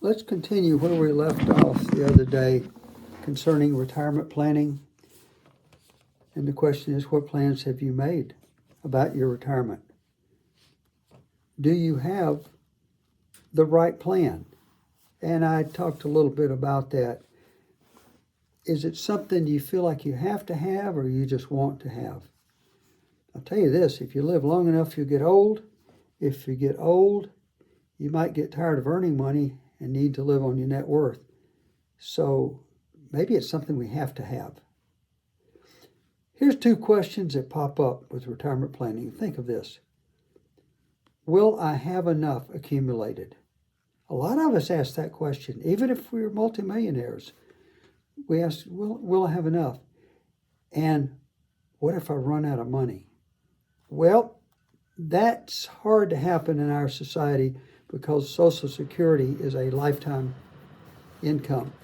Let's continue where we left off the other day concerning retirement planning. And the question is, what plans have you made about your retirement? Do you have the right plan? And I talked a little bit about that. Is it something you feel like you have to have or you just want to have? I'll tell you this, if you live long enough, you'll get old. If you get old, you might get tired of earning money and need to live on your net worth. So maybe it's something we have to have. Here's two questions that pop up with retirement planning. Think of this. Will I have enough accumulated? A lot of us ask that question, even if we're multimillionaires. We ask, will I have enough? And what if I run out of money? Well, that's hard to happen in our society because Social Security is a lifetime income.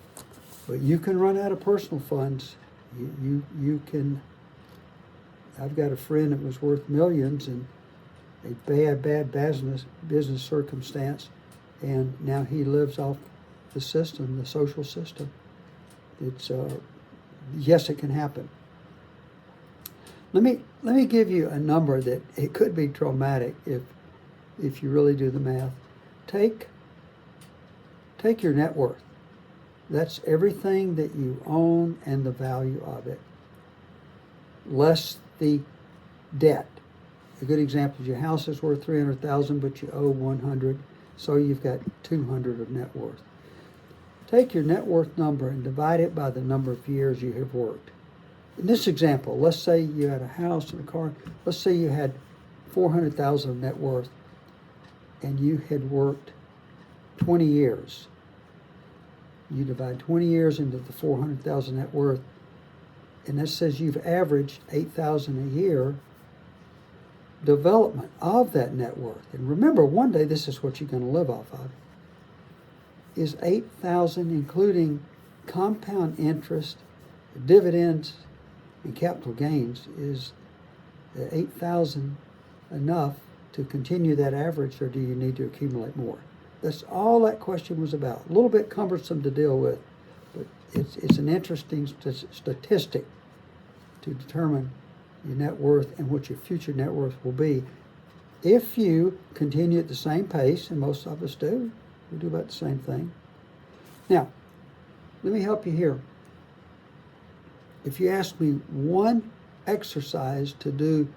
But you can run out of personal funds. You can. I've got a friend that was worth millions in a bad business circumstance, and now he lives off the system, the social system. It's yes, it can happen. Let me give you a number that it could be traumatic if you really do the math. Take your net worth. That's everything that you own and the value of it, less the debt. A good example is your house is worth $300,000, but you owe $100, so you've got $200 of net worth. Take your net worth number and divide it by the number of years you have worked. In this example, let's say you had a house and a car. Let's say you had $400,000 of net worth, and you had worked 20 years. You divide 20 years into the 400,000 net worth, and that says you've averaged $8,000 a year development of that net worth. And remember, one day this is what you're going to live off of. Is $8,000 including compound interest, dividends, and capital gains? Is $8,000 enough to continue that average, or do you need to accumulate more? That's all that question was about. A little bit cumbersome to deal with, but it's an interesting statistic to determine your net worth and what your future net worth will be. If you continue at the same pace, and most of us do, we do about the same thing. Now, let me help you here. If you ask me one exercise to do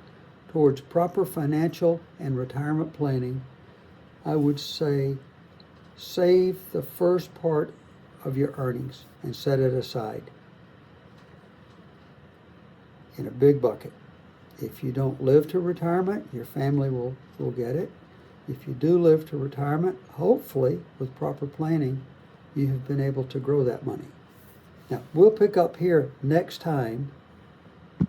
towards proper financial and retirement planning, I would say save the first part of your earnings and set it aside in a big bucket. If you don't live to retirement, your family will get it. If you do live to retirement, hopefully with proper planning, you have been able to grow that money. Now, we'll pick up here next time